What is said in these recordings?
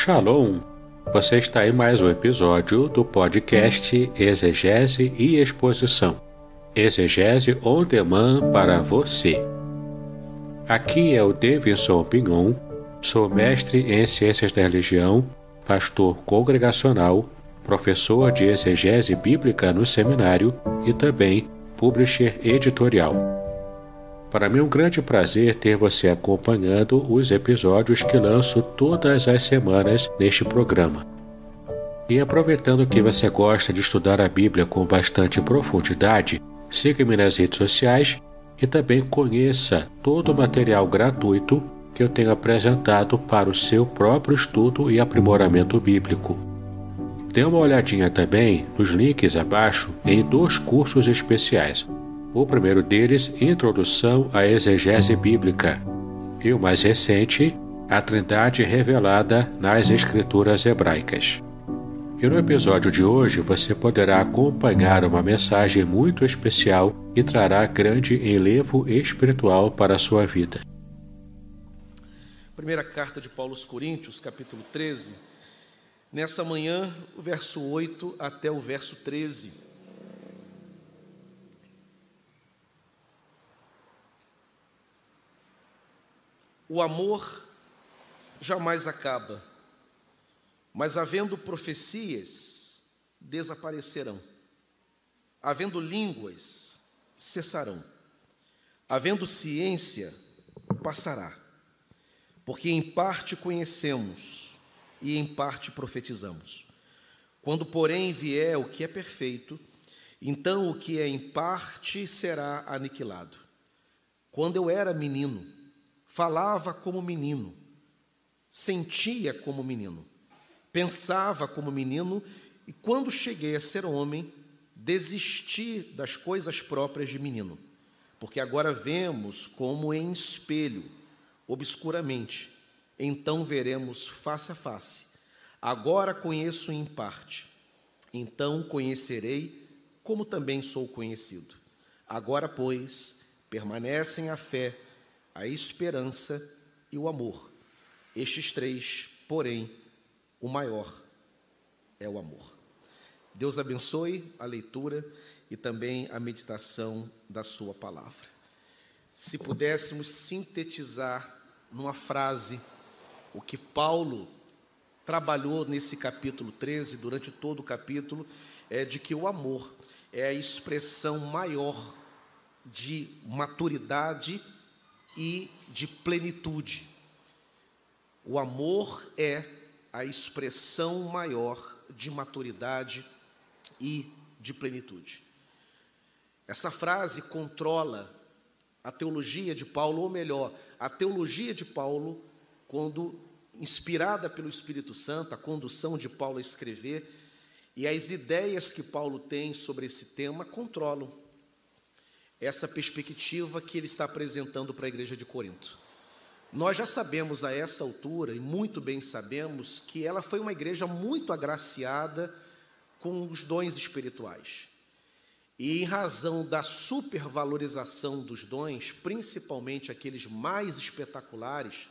Shalom! Você está em mais um episódio do podcast Exegese e Exposição. Exegese on demand para você. Aqui é o Davidson Pignon, sou mestre em Ciências da Religião, pastor congregacional, professor de exegese bíblica no seminário e também publisher editorial. Para mim é um grande prazer ter você acompanhando os episódios que lanço todas as semanas neste programa. E aproveitando que você gosta de estudar a Bíblia com bastante profundidade, siga-me nas redes sociais e também conheça todo o material gratuito que eu tenho apresentado para o seu próprio estudo e aprimoramento bíblico. Dê uma olhadinha também nos links abaixo em 2 cursos especiais. O primeiro deles, Introdução à Exegese Bíblica, e o mais recente, A Trindade Revelada nas Escrituras Hebraicas. E no episódio de hoje você poderá acompanhar uma mensagem muito especial que trará grande enlevo espiritual para a sua vida. Primeira carta de Paulo aos Coríntios, capítulo 13. Nessa manhã, o verso 8 até o verso 13. O amor jamais acaba, mas havendo profecias, desaparecerão. Havendo línguas, cessarão. Havendo ciência, passará. Porque em parte conhecemos e em parte profetizamos. Quando, porém, vier o que é perfeito, então o que é em parte será aniquilado. Quando eu era menino, falava como menino, sentia como menino, pensava como menino, e quando cheguei a ser homem, desisti das coisas próprias de menino, porque agora vemos como em espelho, obscuramente, então veremos face a face. Agora conheço em parte, então conhecerei como também sou conhecido. Agora, pois, permanecem a fé, a esperança e o amor. Estes 3, porém, o maior é o amor. Deus abençoe a leitura e também a meditação da sua palavra. Se pudéssemos sintetizar numa frase o que Paulo trabalhou nesse capítulo 13, durante todo o capítulo, é de que o amor é a expressão maior de maturidade e de plenitude. O amor é a expressão maior de maturidade e de plenitude. Essa frase controla a teologia de Paulo, ou melhor, a teologia de Paulo, quando inspirada pelo Espírito Santo, a condução de Paulo a escrever, e as ideias que Paulo tem sobre esse tema controlam essa perspectiva que ele está apresentando para a igreja de Corinto. Nós já sabemos a essa altura, e muito bem sabemos, que ela foi uma igreja muito agraciada com os dons espirituais. E em razão da supervalorização dos dons, principalmente aqueles mais espetaculares,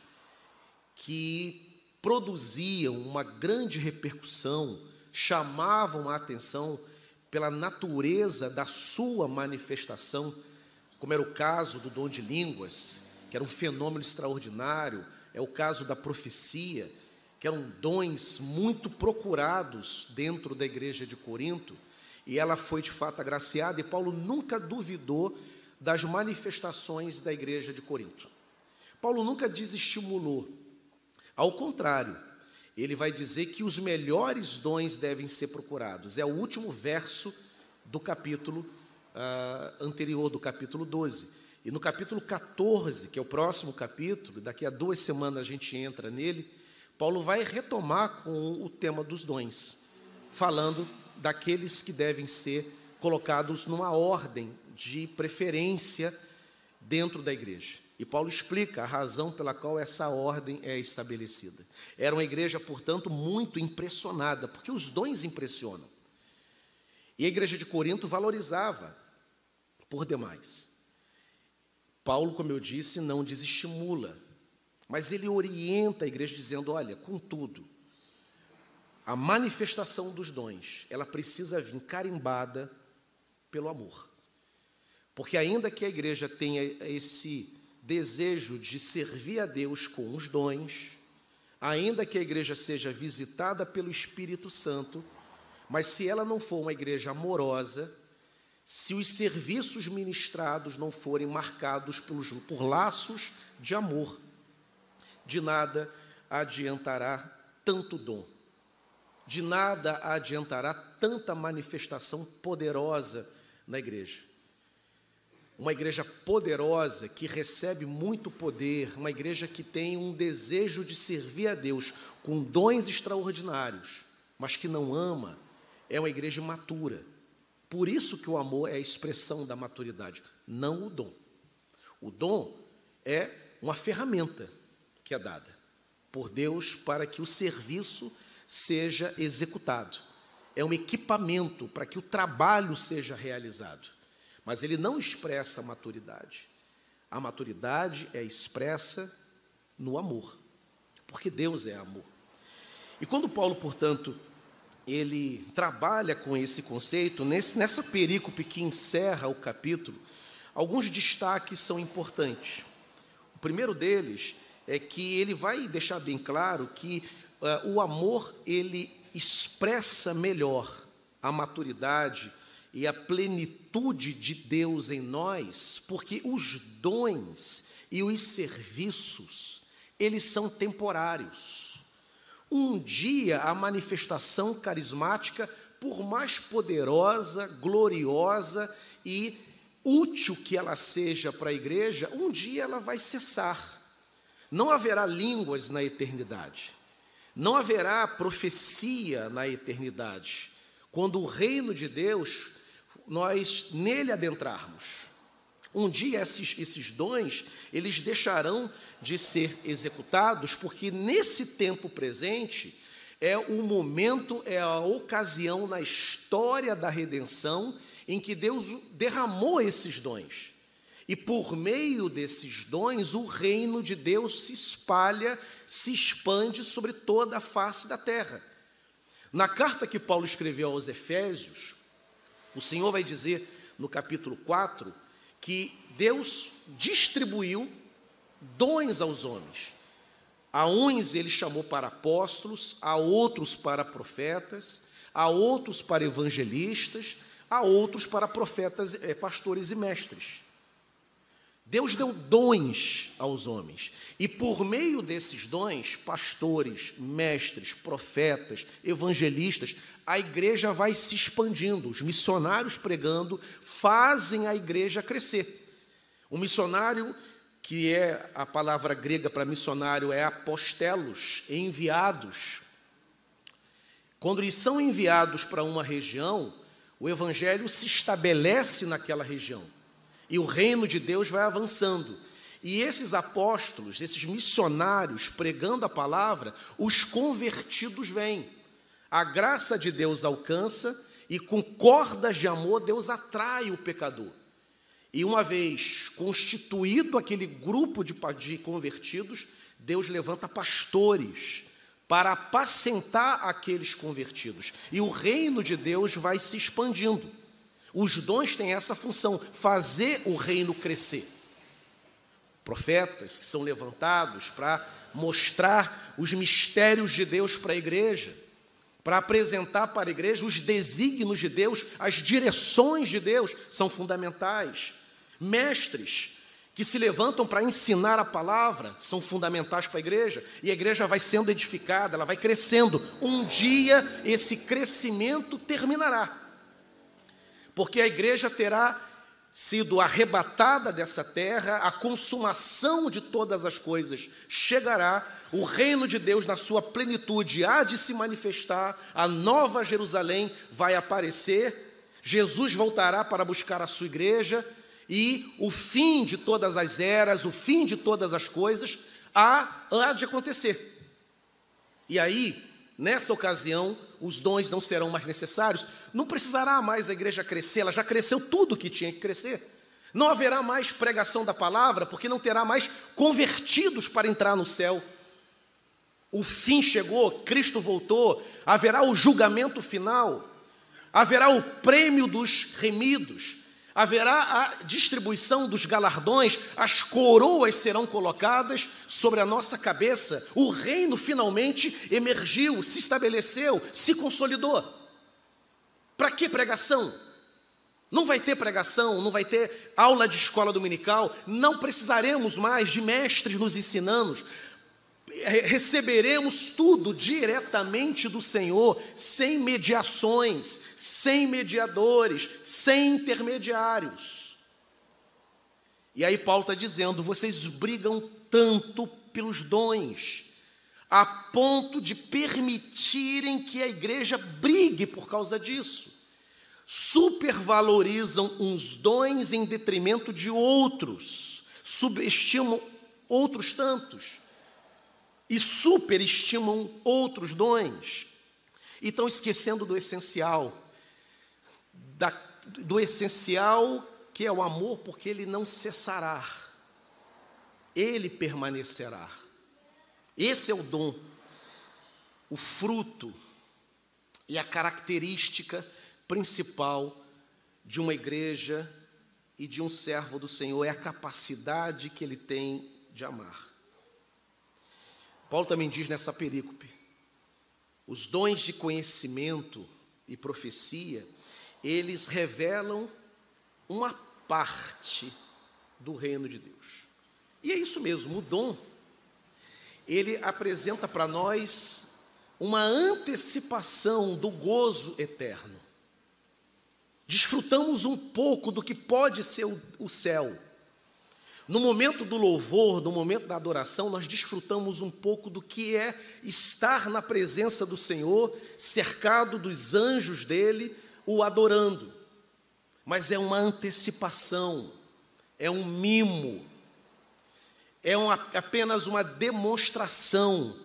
que produziam uma grande repercussão, chamavam a atenção pela natureza da sua manifestação, como era o caso do dom de línguas, que era um fenômeno extraordinário, é o caso da profecia, que eram dons muito procurados dentro da igreja de Corinto, e ela foi de fato agraciada, e Paulo nunca duvidou das manifestações da igreja de Corinto. Paulo nunca desestimulou, ao contrário, ele vai dizer que os melhores dons devem ser procurados. É o último verso do capítulo anterior, do capítulo 12. E no capítulo 14, que é o próximo capítulo, daqui a 2 semanas a gente entra nele, Paulo vai retomar com o tema dos dons, falando daqueles que devem ser colocados numa ordem de preferência dentro da igreja. E Paulo explica a razão pela qual essa ordem é estabelecida. Era uma igreja, portanto, muito impressionada, porque os dons impressionam. E a igreja de Corinto valorizava por demais. Paulo, como eu disse, não desestimula, mas ele orienta a igreja dizendo, olha, contudo, a manifestação dos dons, ela precisa vir carimbada pelo amor. Porque ainda que a igreja tenha esse desejo de servir a Deus com os dons, ainda que a igreja seja visitada pelo Espírito Santo, mas se ela não for uma igreja amorosa, se os serviços ministrados não forem marcados por laços de amor, de nada adiantará tanto dom, de nada adiantará tanta manifestação poderosa na igreja. Uma igreja poderosa, que recebe muito poder, uma igreja que tem um desejo de servir a Deus com dons extraordinários, mas que não ama, é uma igreja imatura. Por isso que o amor é a expressão da maturidade, não o dom. O dom é uma ferramenta que é dada por Deus para que o serviço seja executado. É um equipamento para que o trabalho seja realizado. Mas ele não expressa a maturidade. A maturidade é expressa no amor, porque Deus é amor. E quando Paulo, portanto, ele trabalha com esse conceito, nessa perícope que encerra o capítulo, alguns destaques são importantes. O primeiro deles é que ele vai deixar bem claro que o amor, ele expressa melhor a maturidade e a plenitude de Deus em nós, porque os dons e os serviços, eles são temporários. Um dia a manifestação carismática, por mais poderosa, gloriosa e útil que ela seja para a igreja, um dia ela vai cessar. Não haverá línguas na eternidade. Não haverá profecia na eternidade. Quando o reino de Deus, nós nele adentrarmos. Um dia esses dons, eles deixarão de ser executados, porque nesse tempo presente é o momento, é a ocasião na história da redenção em que Deus derramou esses dons. E por meio desses dons, o reino de Deus se espalha, se expande sobre toda a face da terra. Na carta que Paulo escreveu aos Efésios, o Senhor vai dizer no capítulo 4 que Deus distribuiu dons aos homens. A uns ele chamou para apóstolos, a outros para profetas, a outros para evangelistas, a outros para profetas, pastores e mestres. Deus deu dons aos homens, e por meio desses dons, pastores, mestres, profetas, evangelistas, a igreja vai se expandindo, os missionários pregando fazem a igreja crescer. O missionário, que é a palavra grega para missionário, é apostelos, enviados. Quando eles são enviados para uma região, o evangelho se estabelece naquela região. E o reino de Deus vai avançando. E esses apóstolos, esses missionários pregando a palavra, os convertidos vêm. A graça de Deus alcança e com cordas de amor Deus atrai o pecador. E uma vez constituído aquele grupo de convertidos, Deus levanta pastores para apacentar aqueles convertidos. E o reino de Deus vai se expandindo. Os dons têm essa função, fazer o reino crescer. Profetas que são levantados para mostrar os mistérios de Deus para a igreja, para apresentar para a igreja os desígnios de Deus, as direções de Deus, são fundamentais. Mestres que se levantam para ensinar a palavra, são fundamentais para a igreja, e a igreja vai sendo edificada, ela vai crescendo. Um dia esse crescimento terminará. Porque a igreja terá sido arrebatada dessa terra, a consumação de todas as coisas chegará, o reino de Deus na sua plenitude há de se manifestar, a nova Jerusalém vai aparecer, Jesus voltará para buscar a sua igreja, e o fim de todas as eras, o fim de todas as coisas, há de acontecer. E aí, nessa ocasião, os dons não serão mais necessários, não precisará mais a igreja crescer, ela já cresceu tudo o que tinha que crescer. Não haverá mais pregação da palavra, porque não terá mais convertidos para entrar no céu. O fim chegou, Cristo voltou, haverá o julgamento final, haverá o prêmio dos remidos, haverá a distribuição dos galardões, as coroas serão colocadas sobre a nossa cabeça. O reino finalmente emergiu, se estabeleceu, se consolidou. Para que pregação? Não vai ter pregação, não vai ter aula de escola dominical, não precisaremos mais de mestres nos ensinando. Receberemos tudo diretamente do Senhor, sem mediações, sem mediadores, sem intermediários. E aí Paulo está dizendo, vocês brigam tanto pelos dons, a ponto de permitirem que a igreja brigue por causa disso. Supervalorizam uns dons em detrimento de outros, subestimam outros tantos e superestimam outros dons, e estão esquecendo do essencial, do essencial que é o amor, porque ele não cessará, ele permanecerá. Esse é o dom, o fruto e a característica principal de uma igreja e de um servo do Senhor, é a capacidade que ele tem de amar. Paulo também diz nessa perícope, os dons de conhecimento e profecia, eles revelam uma parte do reino de Deus. E é isso mesmo, o dom, ele apresenta para nós uma antecipação do gozo eterno. Desfrutamos um pouco do que pode ser o céu. No momento do louvor, no momento da adoração, nós desfrutamos um pouco do que é estar na presença do Senhor, cercado dos anjos dele, o adorando. Mas é uma antecipação, é um mimo, é apenas uma demonstração.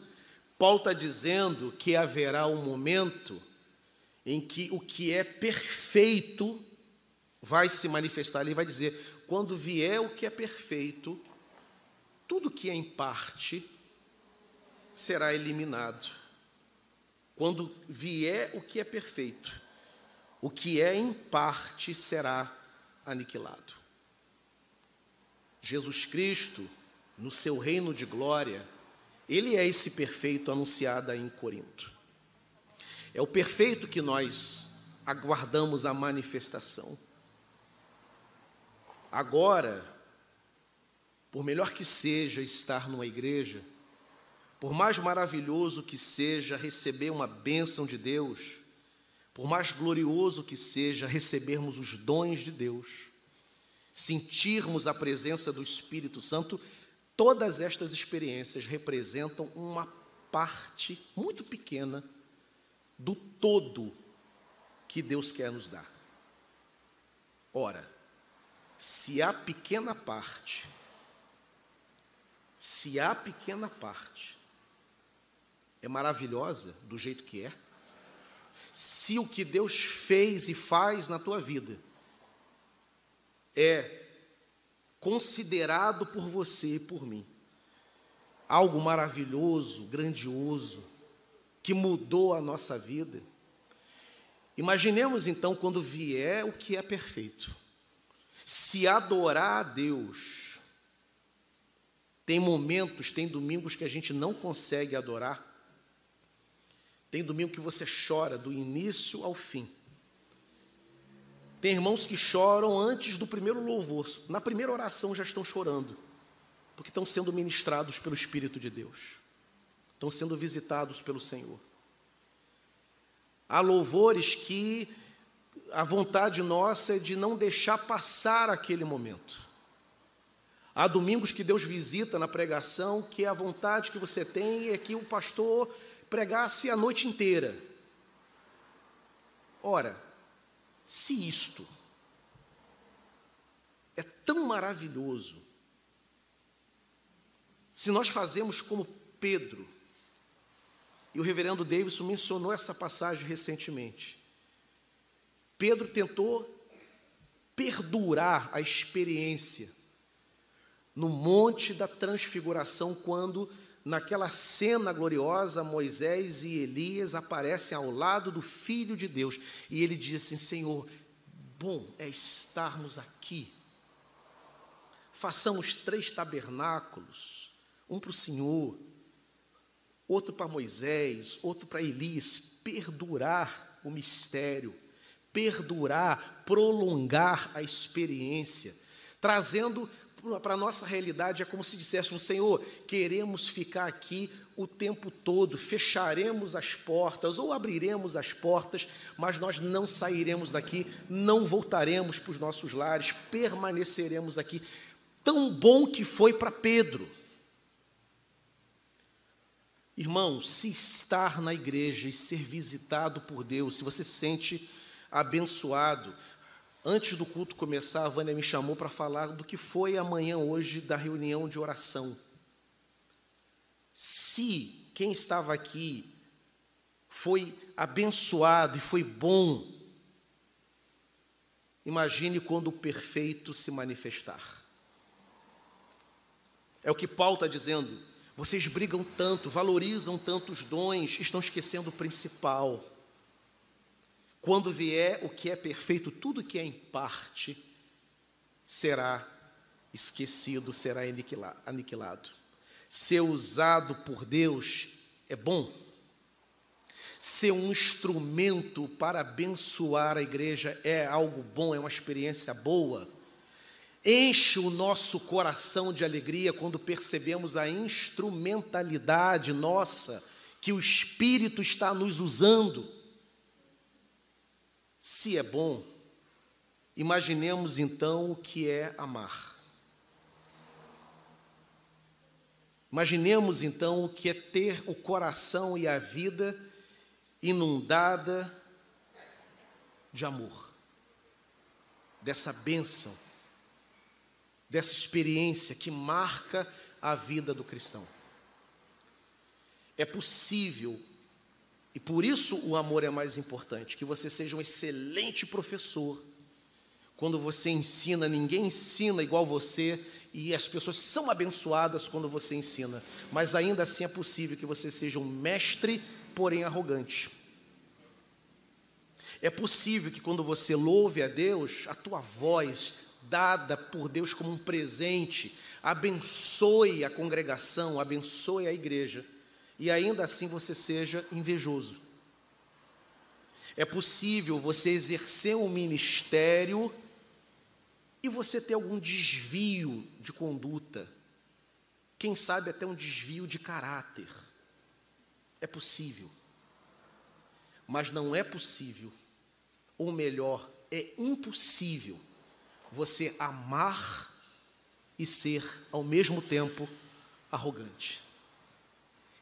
Paulo está dizendo que haverá um momento em que o que é perfeito vai se manifestar. Ele vai dizer, quando vier o que é perfeito, tudo que é em parte será eliminado. Quando vier o que é perfeito, o que é em parte será aniquilado. Jesus Cristo, no seu reino de glória, ele é esse perfeito anunciado aí em Corinto. É o perfeito que nós aguardamos a manifestação. Agora, por melhor que seja estar numa igreja, por mais maravilhoso que seja receber uma bênção de Deus, por mais glorioso que seja recebermos os dons de Deus, sentirmos a presença do Espírito Santo, todas estas experiências representam uma parte muito pequena do todo que Deus quer nos dar. Ora, se a pequena parte é maravilhosa do jeito que é, se o que Deus fez e faz na tua vida é considerado por você e por mim algo maravilhoso, grandioso, que mudou a nossa vida, imaginemos então quando vier o que é perfeito. Se adorar a Deus, tem momentos, tem domingos que a gente não consegue adorar, tem domingo que você chora do início ao fim. Tem irmãos que choram antes do primeiro louvor, na primeira oração já estão chorando, porque estão sendo ministrados pelo Espírito de Deus, estão sendo visitados pelo Senhor. Há louvores que a vontade nossa é de não deixar passar aquele momento. Há domingos que Deus visita na pregação, que a vontade que você tem é que o pastor pregasse a noite inteira. Ora, se isto é tão maravilhoso, se nós fazemos como Pedro, e o reverendo Davidson mencionou essa passagem recentemente, Pedro tentou perdurar a experiência no Monte da Transfiguração, quando naquela cena gloriosa, Moisés e Elias aparecem ao lado do Filho de Deus. E ele diz assim: Senhor, bom é estarmos aqui. Façamos 3 tabernáculos, um para o Senhor, outro para Moisés, outro para Elias, perdurar o mistério, perdurar, prolongar a experiência, trazendo para a nossa realidade. É como se disséssemos: Senhor, queremos ficar aqui o tempo todo, fecharemos as portas ou abriremos as portas, mas nós não sairemos daqui, não voltaremos para os nossos lares, permaneceremos aqui. Tão bom que foi para Pedro. Irmão, se estar na igreja e ser visitado por Deus, se você se sente abençoado. Antes do culto começar, a Vânia me chamou para falar do que foi amanhã, hoje, da reunião de oração. Se quem estava aqui foi abençoado e foi bom, imagine quando o perfeito se manifestar. É o que Paulo está dizendo. Vocês brigam tanto, valorizam tanto os dons, estão esquecendo o principal. Quando vier o que é perfeito, tudo que é em parte será esquecido, será aniquilado. Ser usado por Deus é bom. Ser um instrumento para abençoar a igreja é algo bom, é uma experiência boa. Enche o nosso coração de alegria quando percebemos a instrumentalidade nossa, que o Espírito está nos usando. Se é bom, imaginemos então o que é amar. Imaginemos então o que é ter o coração e a vida inundada de amor, dessa bênção, dessa experiência que marca a vida do cristão. É possível, e por isso o amor é mais importante, que você seja um excelente professor. Quando você ensina, ninguém ensina igual você, e as pessoas são abençoadas quando você ensina. Mas ainda assim é possível que você seja um mestre, porém arrogante. É possível que quando você louve a Deus, a tua voz, dada por Deus como um presente, abençoe a congregação, abençoe a igreja, e ainda assim você seja invejoso. É possível você exercer um ministério e você ter algum desvio de conduta, quem sabe até um desvio de caráter. É possível, mas não é possível, ou melhor, é impossível você amar e ser, ao mesmo tempo, arrogante.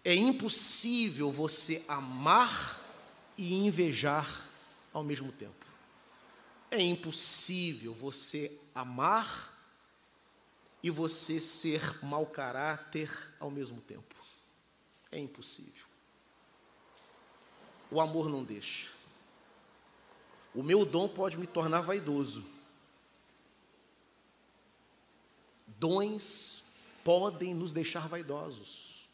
É impossível você amar e invejar ao mesmo tempo. É impossível você amar e você ser mau caráter ao mesmo tempo. É impossível. O amor não deixa. O meu dom pode me tornar vaidoso. Dons podem nos deixar vaidosos.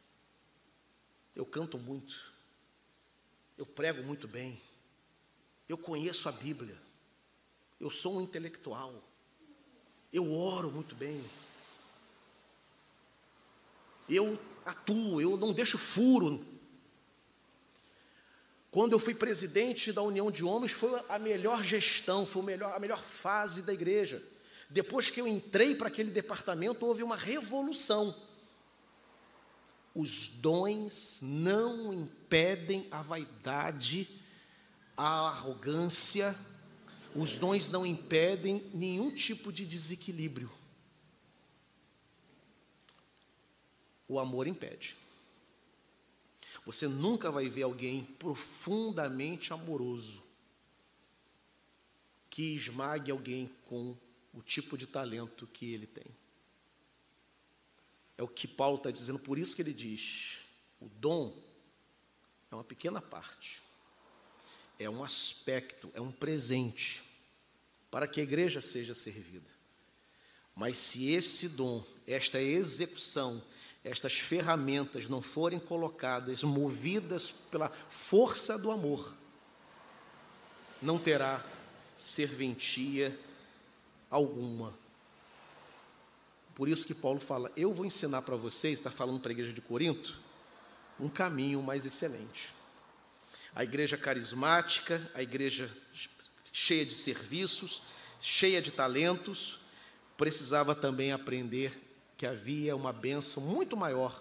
Eu canto muito. Eu prego muito bem. Eu conheço a Bíblia. Eu sou um intelectual. Eu oro muito bem. Eu atuo, eu não deixo furo. Quando eu fui presidente da União de Homens, foi a melhor gestão, foi a melhor fase da igreja. Depois que eu entrei para aquele departamento, houve uma revolução. Os dons não impedem a vaidade, a arrogância. Os dons não impedem nenhum tipo de desequilíbrio. O amor impede. Você nunca vai ver alguém profundamente amoroso que esmague alguém com o tipo de talento que ele tem. É o que Paulo está dizendo, por isso que ele diz, o dom é uma pequena parte, é um aspecto, é um presente, para que a igreja seja servida. Mas se esse dom, esta execução, estas ferramentas não forem colocadas, movidas pela força do amor, não terá serventia alguma. Por isso que Paulo fala, eu vou ensinar para vocês, está falando para a igreja de Corinto, um caminho mais excelente. A igreja carismática, a igreja cheia de serviços, cheia de talentos, precisava também aprender que havia uma bênção muito maior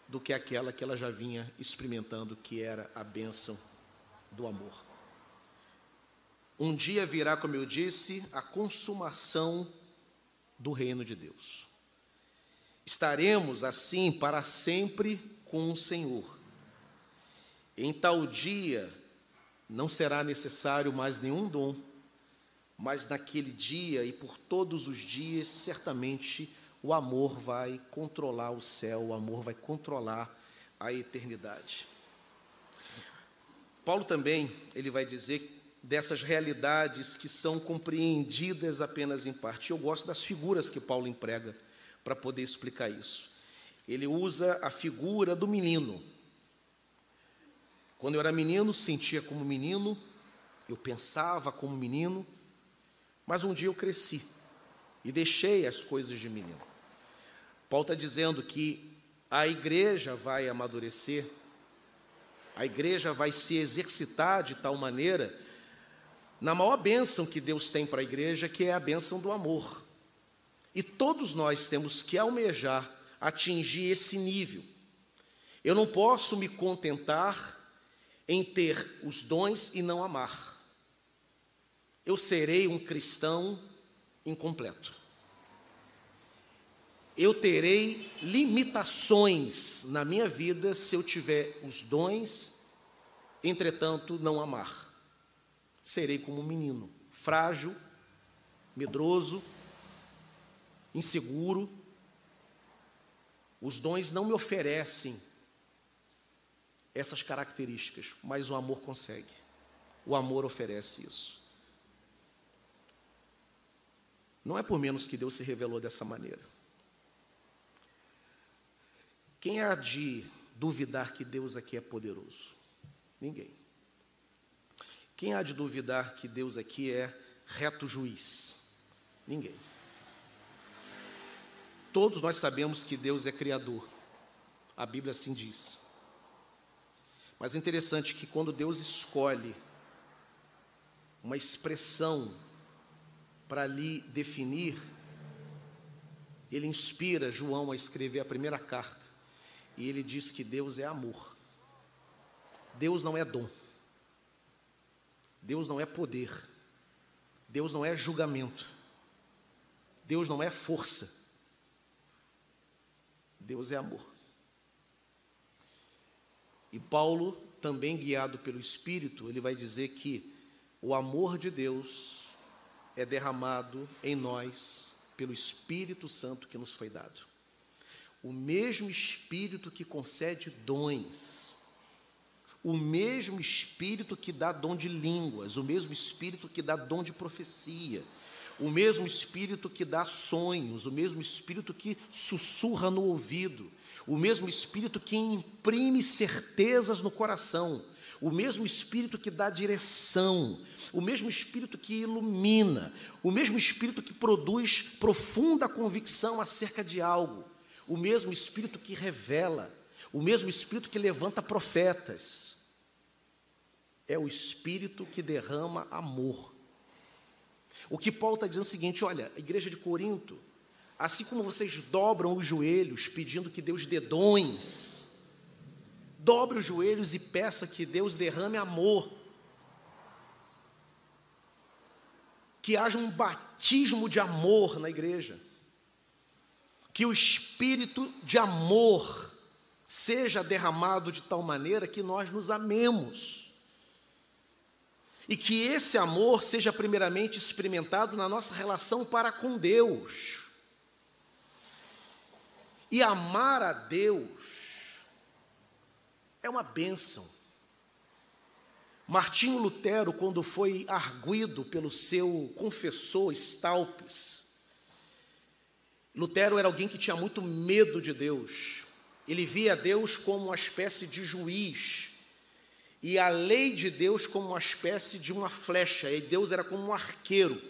do que aquela que ela já vinha experimentando, que era a bênção do amor. Um dia virá, como eu disse, a consumação do reino de Deus. Estaremos assim para sempre com o Senhor. Em tal dia não será necessário mais nenhum dom, mas naquele dia e por todos os dias, certamente, o amor vai controlar o céu, o amor vai controlar a eternidade. Paulo também, ele vai dizer dessas realidades que são compreendidas apenas em parte. Eu gosto das figuras que Paulo emprega para poder explicar isso. Ele usa a figura do menino. Quando eu era menino, sentia como menino, eu pensava como menino, mas um dia eu cresci e deixei as coisas de menino. Paulo está dizendo que a igreja vai amadurecer, a igreja vai se exercitar de tal maneira, na maior bênção que Deus tem para a igreja, que é a bênção do amor. E todos nós temos que almejar atingir esse nível. Eu não posso me contentar em ter os dons e não amar. Eu serei um cristão incompleto. Eu terei limitações na minha vida se eu tiver os dons, entretanto não amar. Serei como um menino, frágil, medroso, inseguro. Os dons não me oferecem essas características, mas o amor consegue. O amor oferece isso. Não é por menos que Deus se revelou dessa maneira. Quem há de duvidar que Deus aqui é poderoso? Ninguém. Quem há de duvidar que Deus aqui é reto juiz? Ninguém. Todos nós sabemos que Deus é criador. A Bíblia assim diz. Mas é interessante que quando Deus escolhe uma expressão para lhe definir, Ele inspira João a escrever a primeira carta. E ele diz que Deus é amor. Deus não é dom. Deus não é poder. Deus não é julgamento. Deus não é força. Deus é amor. E Paulo, também guiado pelo Espírito, ele vai dizer que o amor de Deus é derramado em nós pelo Espírito Santo que nos foi dado. O mesmo Espírito que concede dons, o mesmo Espírito que dá dom de línguas, o mesmo Espírito que dá dom de profecia, o mesmo Espírito que dá sonhos, o mesmo Espírito que sussurra no ouvido, o mesmo Espírito que imprime certezas no coração, o mesmo Espírito que dá direção, o mesmo Espírito que ilumina, o mesmo Espírito que produz profunda convicção acerca de algo, o mesmo Espírito que revela, o mesmo Espírito que levanta profetas. É o Espírito que derrama amor. O que Paulo está dizendo é o seguinte, olha, a igreja de Corinto, assim como vocês dobram os joelhos pedindo que Deus dê dons, dobre os joelhos e peça que Deus derrame amor. Que haja um batismo de amor na igreja. Que o Espírito de amor seja derramado de tal maneira que nós nos amemos. E que esse amor seja primeiramente experimentado na nossa relação para com Deus. E amar a Deus é uma bênção. Martinho Lutero, quando foi arguido pelo seu confessor Staupes, Lutero era alguém que tinha muito medo de Deus. Ele via Deus como uma espécie de juiz e a lei de Deus como uma espécie de uma flecha, e Deus era como um arqueiro,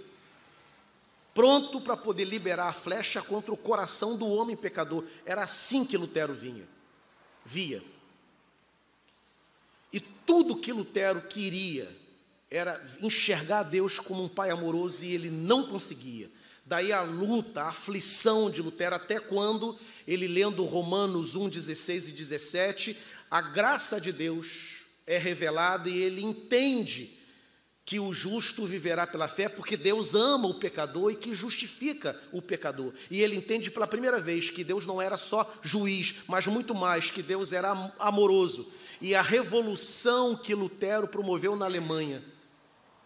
pronto para poder liberar a flecha contra o coração do homem pecador. Era assim que Lutero via. E tudo que Lutero queria era enxergar Deus como um pai amoroso, e ele não conseguia. Daí a luta, a aflição de Lutero, até quando ele, lendo Romanos 1, 16 e 17, a graça de Deus é revelada e ele entende que o justo viverá pela fé, porque Deus ama o pecador e que justifica o pecador. E ele entende pela primeira vez que Deus não era só juiz, mas muito mais, que Deus era amoroso. E a revolução que Lutero promoveu na Alemanha,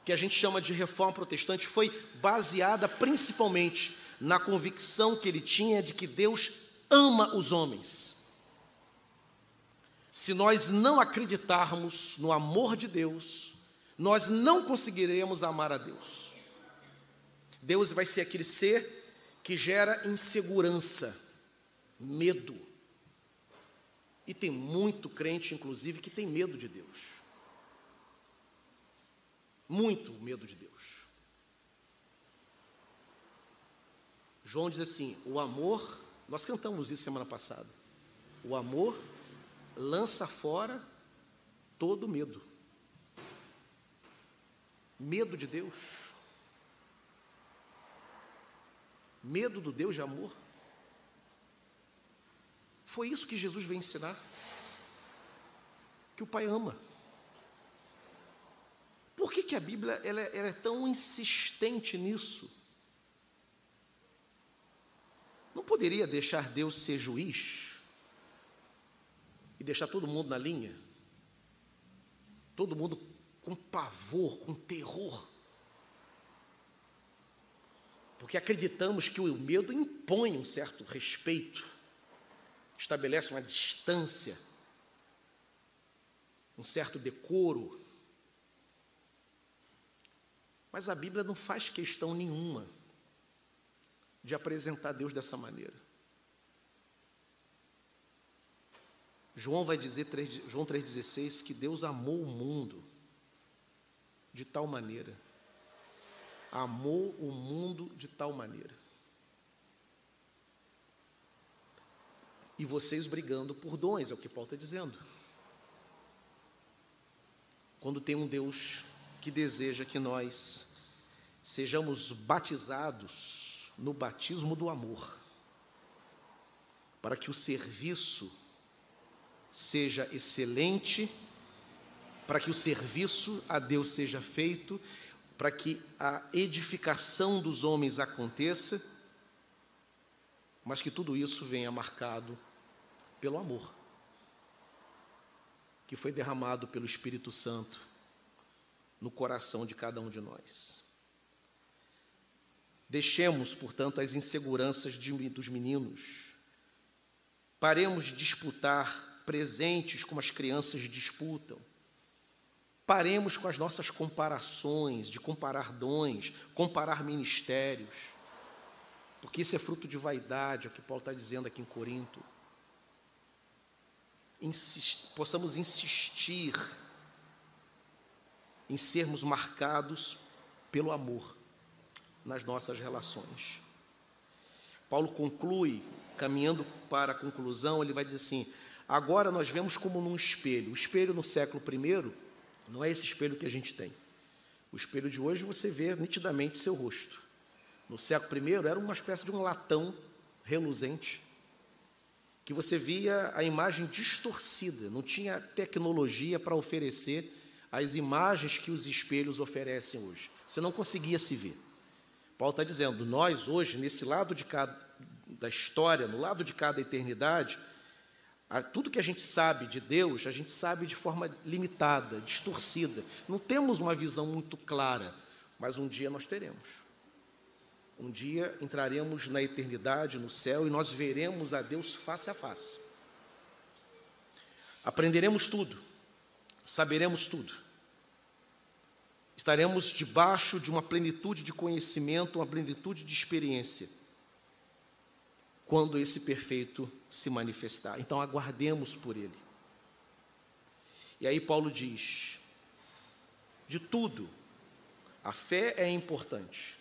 que a gente chama de reforma protestante, foi baseada principalmente na convicção que ele tinha de que Deus ama os homens. Se nós não acreditarmos no amor de Deus, nós não conseguiremos amar a Deus. Deus vai ser aquele ser que gera insegurança, medo. E tem muito crente, inclusive, que tem medo de Deus. Muito medo de Deus. João diz assim, o amor, nós cantamos isso semana passada, o amor lança fora todo medo. Medo de Deus. Medo do Deus de amor. Foi isso que Jesus veio ensinar. Que o Pai ama. Por que a Bíblia ela é tão insistente nisso? Não poderia deixar Deus ser juiz? E deixar todo mundo na linha? Todo mundo com pavor, com terror. Porque acreditamos que o medo impõe um certo respeito, estabelece uma distância, um certo decoro. Mas a Bíblia não faz questão nenhuma de apresentar Deus dessa maneira. João vai dizer, João 3,16, que Deus amou o mundo de tal maneira. Amou o mundo de tal maneira. E vocês brigando por dons, é o que Paulo está dizendo. Quando tem um Deus que deseja que nós sejamos batizados no batismo do amor, para que o serviço seja excelente, para que o serviço a Deus seja feito, para que a edificação dos homens aconteça, mas que tudo isso venha marcado pelo amor, que foi derramado pelo Espírito Santo no coração de cada um de nós. Deixemos, portanto, as inseguranças dos meninos. Paremos de disputar presentes como as crianças disputam. Paremos com as nossas comparações, de comparar dons, comparar ministérios, porque isso é fruto de vaidade, é o que Paulo está dizendo aqui em Corinto. Possamos insistir em sermos marcados pelo amor nas nossas relações. Paulo conclui, caminhando para a conclusão, ele vai dizer assim, agora nós vemos como num espelho. O espelho no século I não é esse espelho que a gente tem. O espelho de hoje você vê nitidamente seu rosto. No século I era uma espécie de um latão reluzente, que você via a imagem distorcida, não tinha tecnologia para oferecer as imagens que os espelhos oferecem hoje. Você não conseguia se ver. Paulo está dizendo, nós hoje, nesse lado de cada da história, no lado de cada eternidade, tudo que a gente sabe de Deus, a gente sabe de forma limitada, distorcida. Não temos uma visão muito clara, mas um dia nós teremos. Um dia entraremos na eternidade, no céu, e nós veremos a Deus face a face. Aprenderemos tudo, saberemos tudo. Estaremos debaixo de uma plenitude de conhecimento, uma plenitude de experiência. quando esse perfeito se manifestar. Então aguardemos por ele. E aí Paulo diz: de tudo, a fé é importante,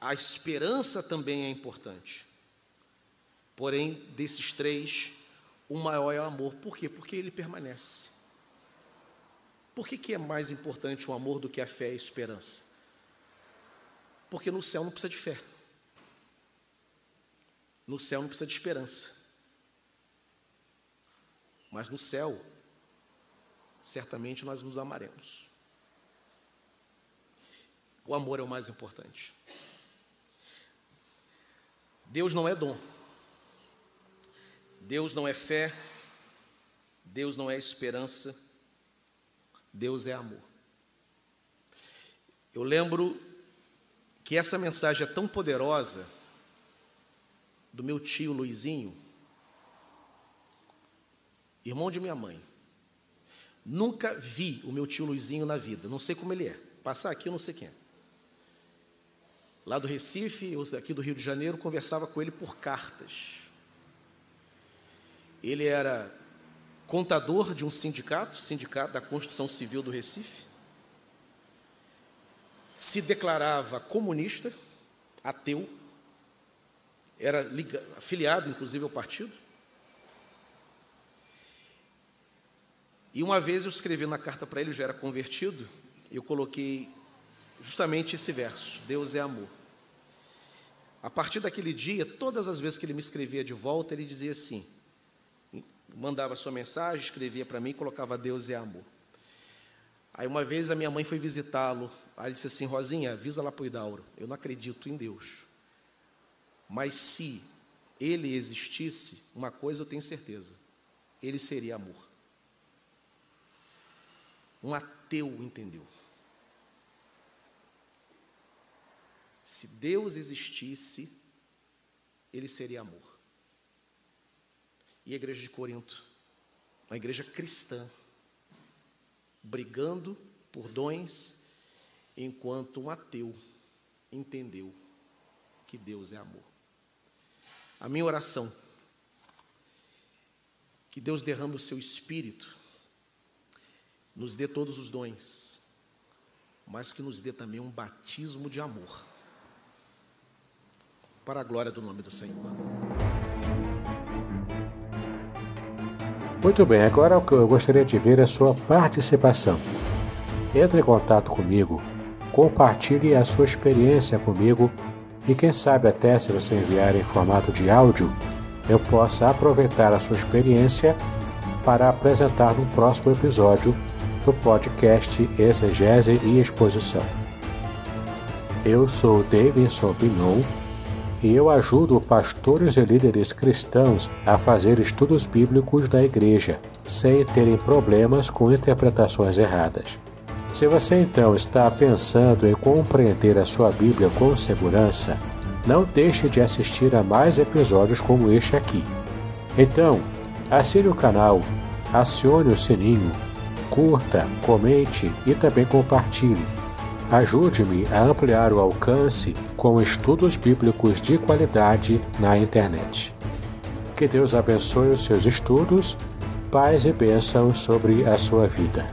a esperança também é importante, porém, desses três, o maior é o amor. Por quê? Porque ele permanece. Por que é mais importante o amor do que a fé e a esperança? Porque no céu não precisa de fé. No céu não precisa de esperança. Mas no céu, certamente nós nos amaremos. O amor é o mais importante. Deus não é dom. Deus não é fé. Deus não é esperança. Deus é amor. Eu lembro que essa mensagem é tão poderosa do meu tio Luizinho, irmão de minha mãe. Nunca vi o meu tio Luizinho na vida, não sei como ele é. Passar aqui eu não sei quem é. Lá do Recife, eu aqui do Rio de Janeiro, conversava com ele por cartas. Ele era contador de um sindicato da Construção Civil do Recife. Se declarava comunista, ateu, era afiliado, inclusive, ao partido. E uma vez eu escrevi na carta para ele, eu já era convertido, eu coloquei justamente esse verso: Deus é amor. A partir daquele dia, todas as vezes que ele me escrevia de volta, ele dizia assim, mandava sua mensagem, escrevia para mim, colocava Deus é amor. Aí uma vez a minha mãe foi visitá-lo, aí ele disse assim: Rosinha, avisa lá para o Idauro, eu não acredito em Deus, mas se ele existisse, uma coisa eu tenho certeza, ele seria amor. Um ateu entendeu. Se Deus existisse, ele seria amor. E a igreja de Corinto, uma igreja cristã, brigando por dons, enquanto um ateu entendeu que Deus é amor. A minha oração, que Deus derrame o seu Espírito, nos dê todos os dons, mas que nos dê também um batismo de amor, para a glória do nome do Senhor. Muito bem, agora o que eu gostaria de ver é a sua participação. Entre em contato comigo, compartilhe a sua experiência comigo e quem sabe até se você enviar em formato de áudio, eu possa aproveitar a sua experiência para apresentar no próximo episódio do podcast Exegese e Exposição. Eu sou Davidson Pignon e eu ajudo pastores e líderes cristãos a fazer estudos bíblicos da igreja, sem terem problemas com interpretações erradas. Se você então está pensando em compreender a sua Bíblia com segurança, não deixe de assistir a mais episódios como este aqui. Então, assine o canal, acione o sininho, curta, comente e também compartilhe. Ajude-me a ampliar o alcance com estudos bíblicos de qualidade na internet. Que Deus abençoe os seus estudos, paz e bênçãos sobre a sua vida.